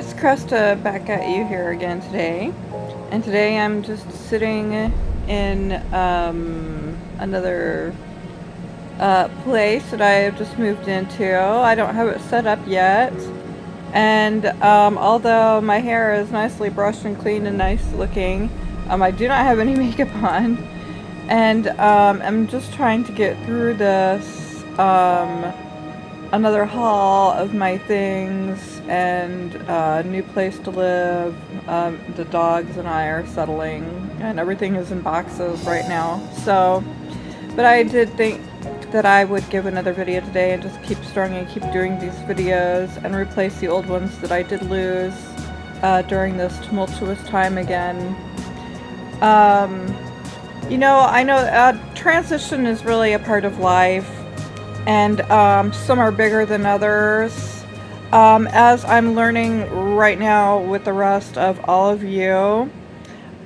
it's Krista back at you here again today. And today I'm just sitting in another place that I have just moved into. I don't have it set up yet. And although my hair is nicely brushed and clean and nice looking, I do not have any makeup on. And I'm just trying to get through this another haul of my things and a new place to live. The dogs and I are settling, and everything is in boxes right now. But I did think that I would give another video today and just keep strong and keep doing these videos and replace the old ones that I did lose during this tumultuous time again. I know transition is really a part of life, and some are bigger than others. As I'm learning right now with the rest of all of you,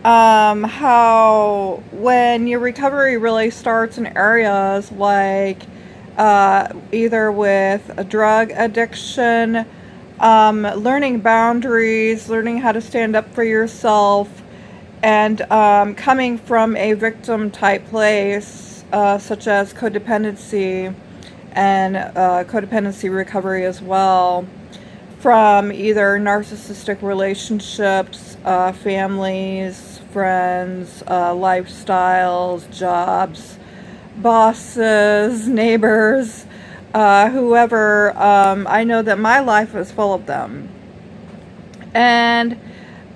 how when your recovery really starts in areas like either with a drug addiction, learning boundaries, learning how to stand up for yourself, and coming from a victim type place, such as codependency and codependency recovery as well, from either narcissistic relationships, families, friends, lifestyles, jobs, bosses, neighbors, whoever. I know that my life is full of them. And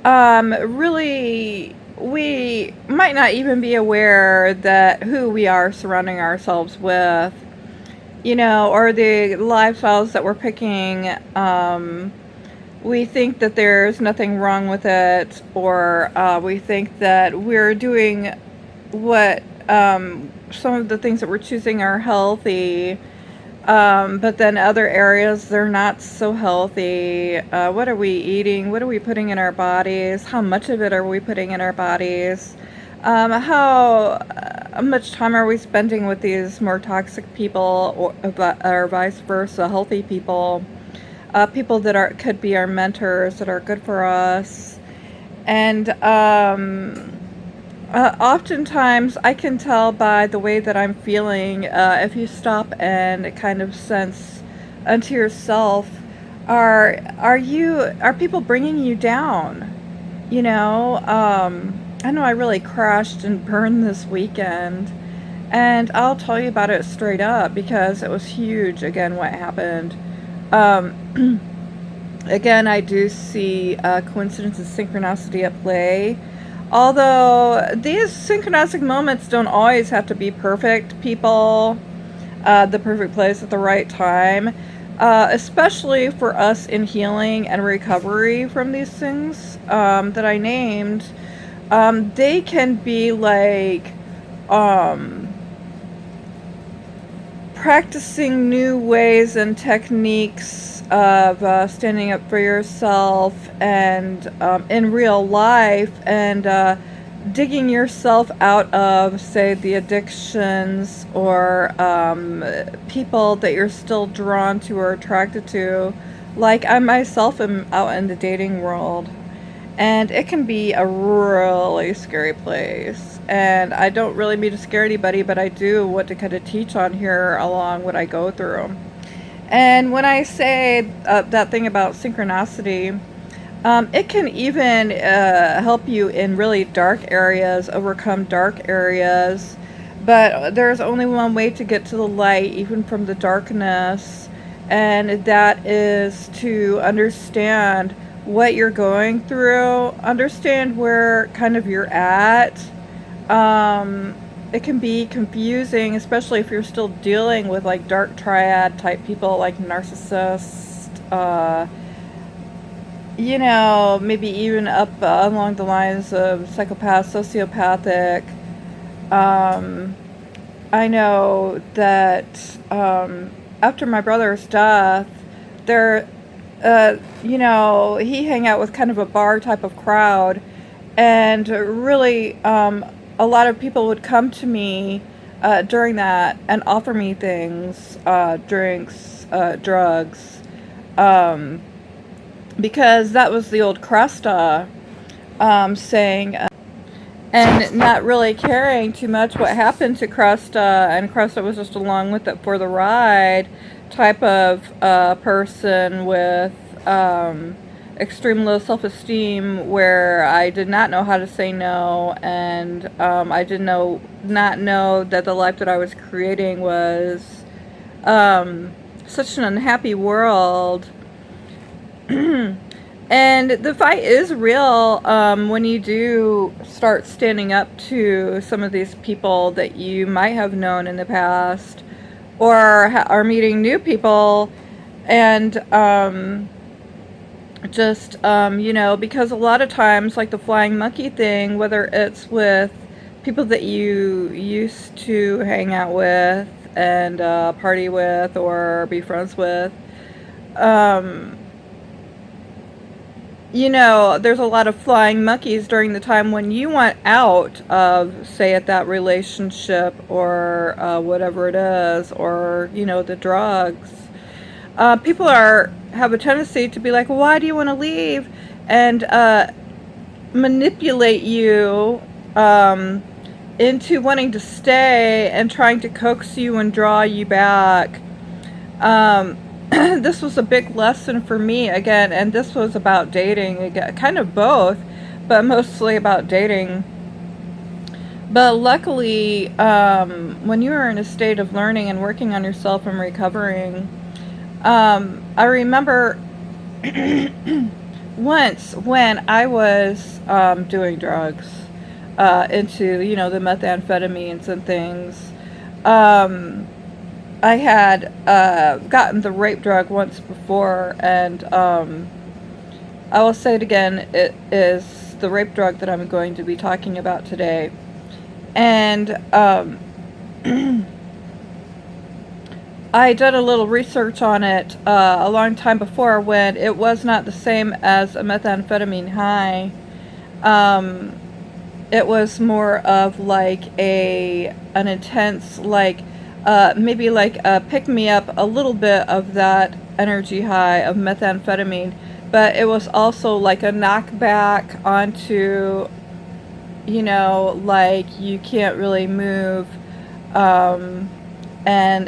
really, we might not even be aware that who we are surrounding ourselves with, or the lifestyles that we're picking. We think that there's nothing wrong with it, or we think that we're doing what some of the things that we're choosing are healthy, but then other areas they're not so healthy. What are we eating? What are we putting in our bodies? How much of it are we putting in our bodies? How much time are we spending with these more toxic people, or vice versa, healthy people, people that could be our mentors, that are good for us. And oftentimes I can tell by the way that I'm feeling, if you stop and kind of sense unto yourself, are people bringing you down? I know I really crashed and burned this weekend, and I'll tell you about it straight up because it was huge. Again, what happened. Again, I do see coincidence and synchronicity at play. Although these synchronistic moments don't always have to be perfect, people, the perfect place at the right time, especially for us in healing and recovery from these things that I named. They can be like practicing new ways and techniques of standing up for yourself, and in real life, and digging yourself out of, say, the addictions, or people that you're still drawn to or attracted to. Like, I myself am out in the dating world, and it can be a really scary place. And I don't really mean to scare anybody, but I do want to kind of teach on here along what I go through. And when I say that thing about synchronicity, it can even help you in really dark areas, overcome dark areas. But there's only one way to get to the light, even from the darkness, and that is to understand what you're going through, understand where kind of you're at. It can be confusing, especially if you're still dealing with like dark triad type people, like narcissists, maybe even up along the lines of psychopath, sociopathic. I know that after my brother's death, there, he hung out with kind of a bar type of crowd, and really, a lot of people would come to me during that and offer me things, drinks, drugs. because that was the old Kresta saying, and not really caring too much what happened to Kresta, and Kresta was just along with it for the ride type of person with extreme low self-esteem, where I did not know how to say no, and I did not know that the life that I was creating was such an unhappy world. And the fight is real when you do start standing up to some of these people that you might have known in the past, or are meeting new people, and because a lot of times, like the flying monkey thing, whether it's with people that you used to hang out with and party with or be friends with, there's a lot of flying monkeys during the time when you want out of, say, at that relationship or whatever it is, or, the drugs. People have a tendency to be like, well, why do you want to leave? And manipulate you into wanting to stay and trying to coax you and draw you back. This was a big lesson for me again, and this was about dating again, kind of both, but mostly about dating. But luckily, when you are in a state of learning and working on yourself and recovering, I remember once when I was doing drugs, into the methamphetamines and things. I had gotten the rape drug once before, and I will say it again, it is the rape drug that I'm going to be talking about today. And I did a little research on it a long time before, when it was not the same as a methamphetamine high. It was more of like an intense, like maybe like pick me up a little bit of that energy high of methamphetamine, but it was also like a knockback onto, like you can't really move, and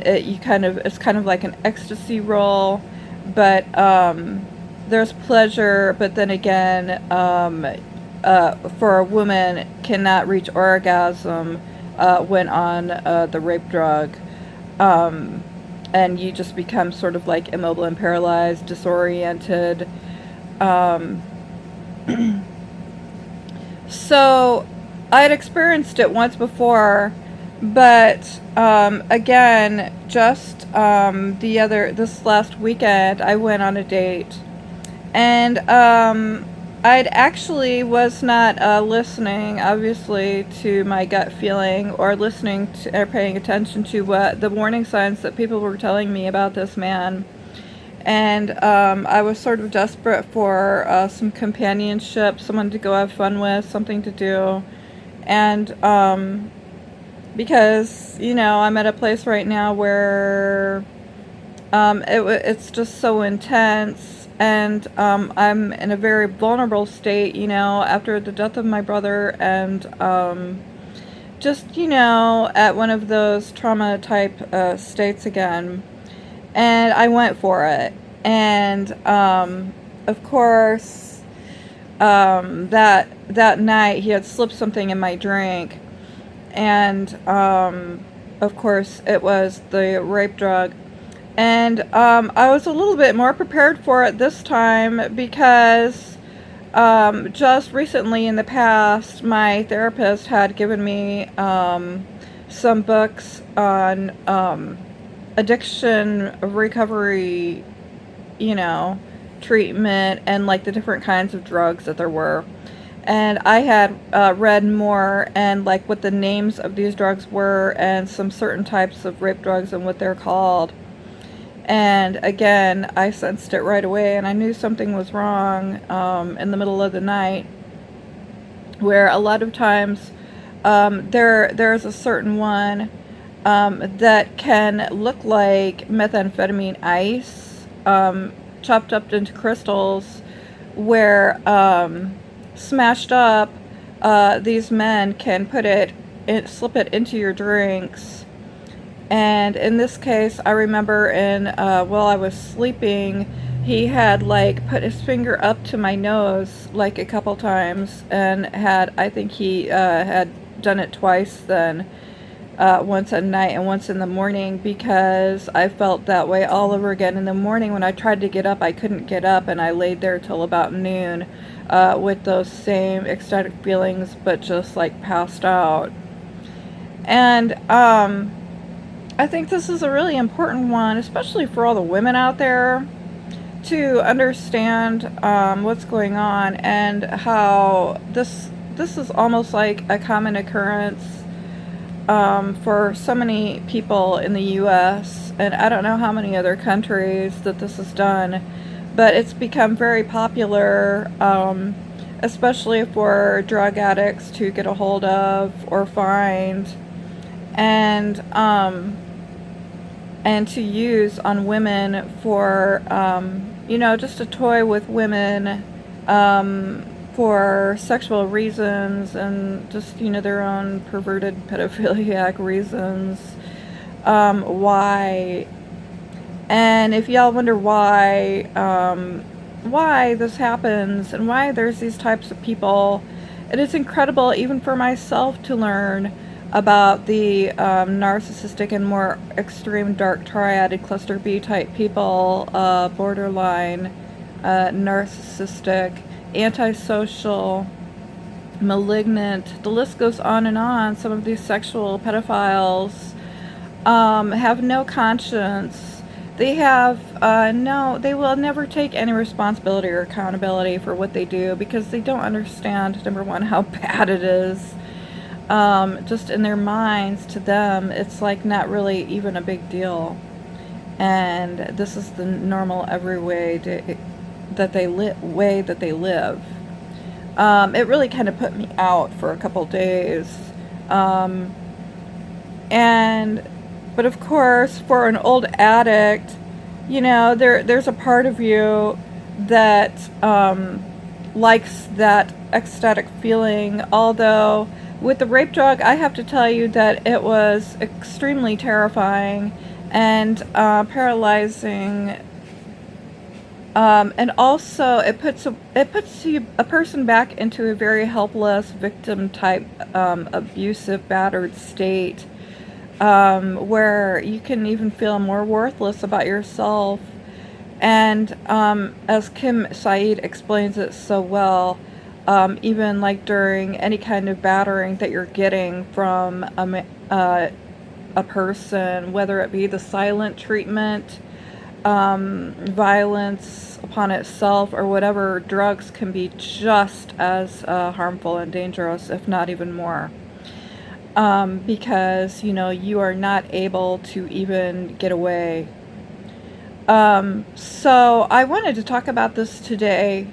it's kind of like an ecstasy roll, but there's pleasure, but then again, for a woman cannot reach orgasm when on the rape drug. And you just become sort of like immobile and paralyzed, disoriented. So I had experienced it once before, but again, just this last weekend, I went on a date, and I'd actually was not listening, obviously, to my gut feeling, or listening to, or paying attention to what the warning signs that people were telling me about this man. And I was sort of desperate for some companionship, someone to go have fun with, something to do. And because, I'm at a place right now where it's just so intense. And I'm in a very vulnerable state, after the death of my brother, and just, at one of those trauma type states again. And I went for it. And of course, that night he had slipped something in my drink. And of course, it was the rape drug. And I was a little bit more prepared for it this time, because just recently in the past, my therapist had given me some books on addiction recovery, treatment, and like the different kinds of drugs that there were. And I had read more, and like what the names of these drugs were, and some certain types of rape drugs and what they're called. And again, I sensed it right away, and I knew something was wrong in the middle of the night, where a lot of times there's a certain one that can look like methamphetamine ice, chopped up into crystals, where smashed up, these men can slip it into your drinks. And in this case, I remember while I was sleeping, he had like put his finger up to my nose like a couple times, and I think he had done it twice then, once at night and once in the morning, because I felt that way all over again. In the morning when I tried to get up, I couldn't get up, and I laid there till about noon with those same ecstatic feelings, but just like passed out. And I think this is a really important one, especially for all the women out there, to understand what's going on, and how this is almost like a common occurrence for so many people in the U.S., and I don't know how many other countries that this is done, but it's become very popular, especially for drug addicts to get a hold of or find, and to use on women for, just a toy with women, for sexual reasons, and just, their own perverted pedophiliac reasons. Why? And if y'all wonder why this happens and why there's these types of people, it is incredible even for myself to learn about the narcissistic and more extreme dark triaded cluster B type people, borderline narcissistic, antisocial, malignant. The list goes on and on. Some of these sexual pedophiles have no conscience. They they will never take any responsibility or accountability for what they do, because they don't understand, number one, how bad it is. Just in their minds, to them, it's like not really even a big deal. And this is the normal every way that they live. It really kind of put me out for a couple days. But of course, for an old addict, there's a part of you that likes that ecstatic feeling. Although with the rape drug, I have to tell you that it was extremely terrifying and paralyzing. And also, it puts a person back into a very helpless victim type, abusive, battered state, where you can even feel more worthless about yourself. And as Kim Said explains it so well, even like during any kind of battering that you're getting from a person, whether it be the silent treatment, violence upon itself, or whatever, drugs can be just as harmful and dangerous, if not even more. Because, you are not able to even get away. So I wanted to talk about this today,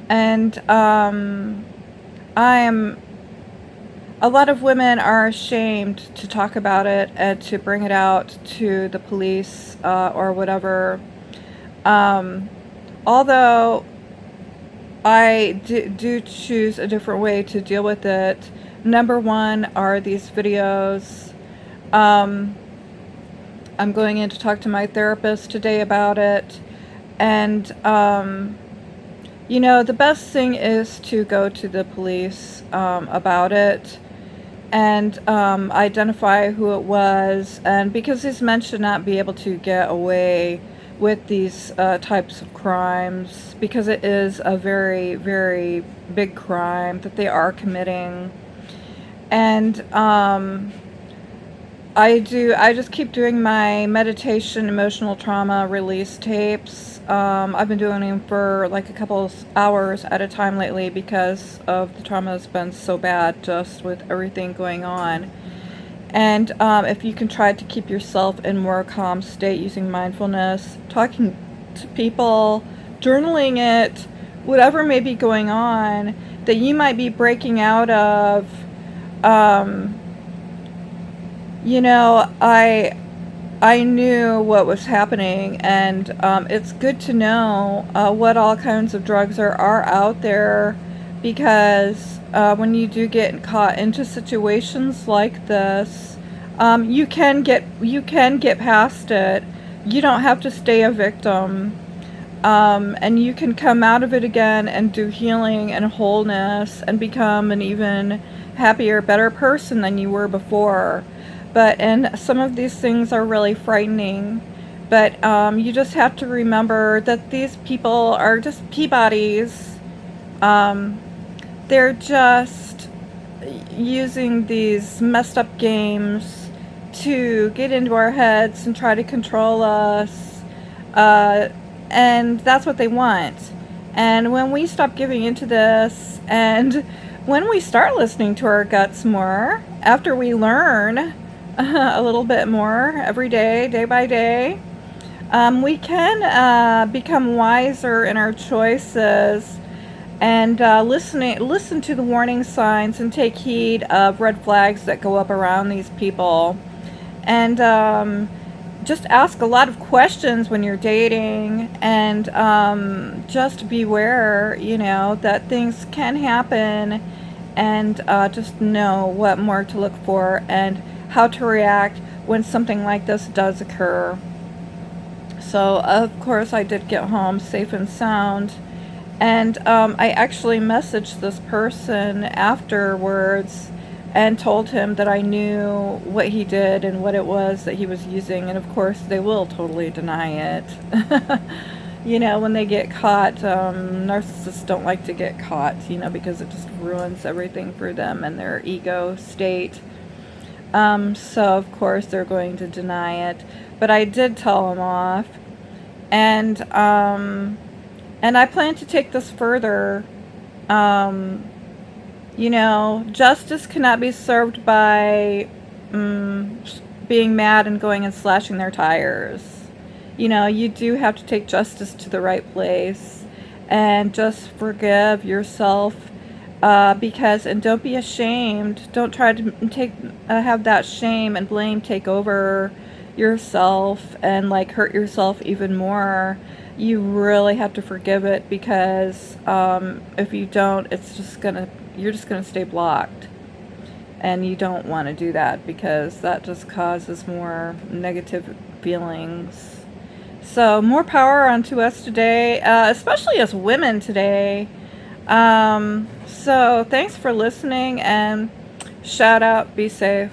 and a lot of women are ashamed to talk about it and to bring it out to the police, or whatever. Although I do choose a different way to deal with it. Number one are these videos. I'm going in to talk to my therapist today about it. And, the best thing is to go to the police about it, and identify who it was. And because these men should not be able to get away with these types of crimes, because it is a very, very big crime that they are committing. And I just keep doing my meditation, emotional trauma release tapes. I've been doing them for like a couple of hours at a time lately, because of the trauma has been so bad, just with everything going on. And if you can try to keep yourself in more calm state using mindfulness, talking to people, journaling it, whatever may be going on that you might be breaking out of. I knew what was happening, and it's good to know what all kinds of drugs are out there, because when you do get caught into situations like this, you can get past it. You don't have to stay a victim, and you can come out of it again and do healing and wholeness and become an even happier, better person than you were before. And some of these things are really frightening. But you just have to remember that these people are just Peabodys. Um, they're just using these messed up games to get into our heads and try to control us. Uh, and that's what they want. And when we stop giving into this, and when we start listening to our guts more, after we learn a little bit more every day, day by day, we can become wiser in our choices, and listen to the warning signs and take heed of red flags that go up around these people. And just ask a lot of questions when you're dating, and just beware, that things can happen, and just know what more to look for and how to react when something like this does occur. So, of course, I did get home safe and sound, and I actually messaged this person afterwards and told him that I knew what he did and what it was that he was using. And of course, they will totally deny it. When they get caught, narcissists don't like to get caught, because it just ruins everything for them and their ego state. So, of course, they're going to deny it. But I did tell him off. And I plan to take this further. Justice cannot be served by being mad and going and slashing their tires. You do have to take justice to the right place, and just forgive yourself, and don't be ashamed. Don't try to have that shame and blame take over yourself and hurt yourself even more. You really have to forgive it, because if you don't, you're just gonna stay blocked, and you don't want to do that, because that just causes more negative feelings. So more power onto us today, especially as women today. So thanks for listening, and shout out, be safe.